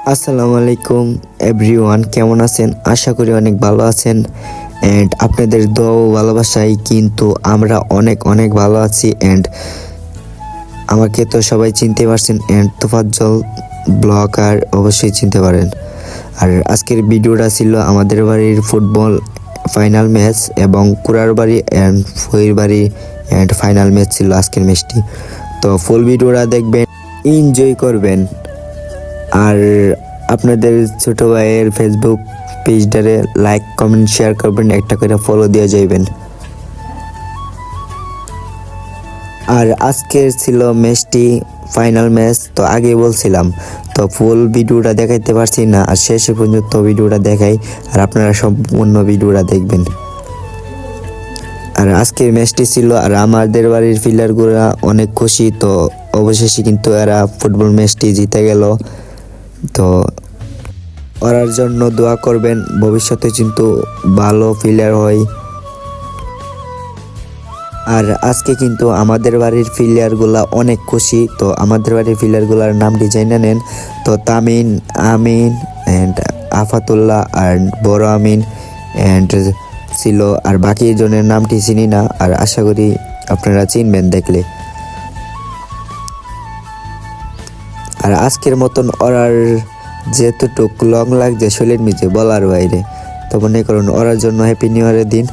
আসসালামু আলাইকুম এভরিওয়ান, কেমন আছেন? আশা করি অনেক ভালো আছেন। অ্যান্ড আপনাদের দোয়া ও ভালোবাসায় কিন্তু আমরা অনেক অনেক ভালো আছি। অ্যান্ড আমাকে তো সবাই চিনতে পারছেন, অ্যান্ড তোফাজ্জল ব্লগার অবশ্যই চিনতে পারেন। আর আজকের ভিডিওটা ছিল আমাদের বাড়ির ফুটবল ফাইনাল ম্যাচ এবং কুড়ার বাড়ি অ্যান্ড ফইর বাড়ি অ্যান্ড ফাইনাল ম্যাচ ছিল আজকের ম্যাচটি। তো ফুল ভিডিওটা দেখবেন, এনজয় করবেন। আর আপনাদের ছোট ভাইয়ের ফেসবুক পেজটারে লাইক কমেন্ট শেয়ার করবেন, একটা করে ফলো দিয়ে যাইবেন। আর আজকের ছিল ম্যাচটি ফাইনাল ম্যাচ, তো আগে বলছিলাম, তো ফুল ভিডিওটা দেখাইতে পারছি না, আর শেষে পর্যন্ত ভিডিওটা দেখাই, আর আপনারা সম্পূর্ণ ভিডিওটা দেখবেন। আর আজকের ম্যাচটি ছিল, আর আমাদের বাড়ির প্লেয়ারগুলো অনেক খুশি, তো অবশেষে কিন্তু এরা ফুটবল ম্যাচটি জিতে গেল। তো ওরার জন্য দোয়া করবেন, ভবিষ্যতে কিন্তু ভালো প্লেয়ার হয়। আর আজকে কিন্তু আমাদের বাড়ির প্লেয়ারগুলা অনেক খুশি, তো আমাদের বাড়ির প্লেয়ারগুলার নাম ডিজাইন নেন। তো তামিন, আমিন অ্যান্ড আফাতুল্লাহ আর বড় আমিন অ্যান্ড ছিল, আর বাকি জনের নামটি চিনি না, আর আশা করি আপনারা চিনবেন দেখলে। আর আজকের মতন ওরার যেতটুক লং লাগছে শরীরের নিচে বলার বাইরে, তো মনে করুন ওরার জন্য হ্যাপি নিউ ইয়ারের দিন।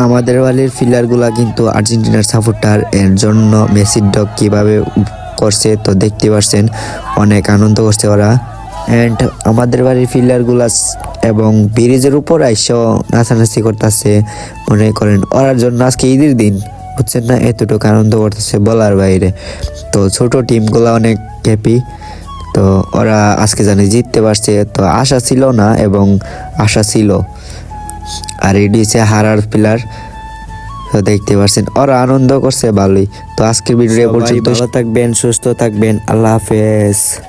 আমাদের বাড়ির প্লেয়ারগুলা কিন্তু আর্জেন্টিনার সাপোর্টার, এর জন্য মেসির ডগ কীভাবে করছে তো দেখতে পাচ্ছেন, অনেক আনন্দ করছে ওরা। অ্যান্ড আমাদের বাড়ির প্লেয়ারগুলা এবং ব্রিজের উপর আইসো নাচানাচি করতেছে, মনে করেন ওরার জন্য আজকে ঈদের দিন, বুঝছেন না, এতটুকু আনন্দ করতেছে বলার বাইরে। তো ছোট টিমগুলা অনেক হ্যাপি, তো ওরা আজকে জানি জিততে পারছে, তো আশা ছিল না এবং আশা ছিল। আর এটি হচ্ছে হারার প্লেয়ার, তো দেখতে পাচ্ছেন ওরা আনন্দ করছে ভালোই। তো আজকের ভিডিও পর্যন্ত, ভালো থাকবেন, সুস্থ থাকবেন, আল্লাহ হাফেজ।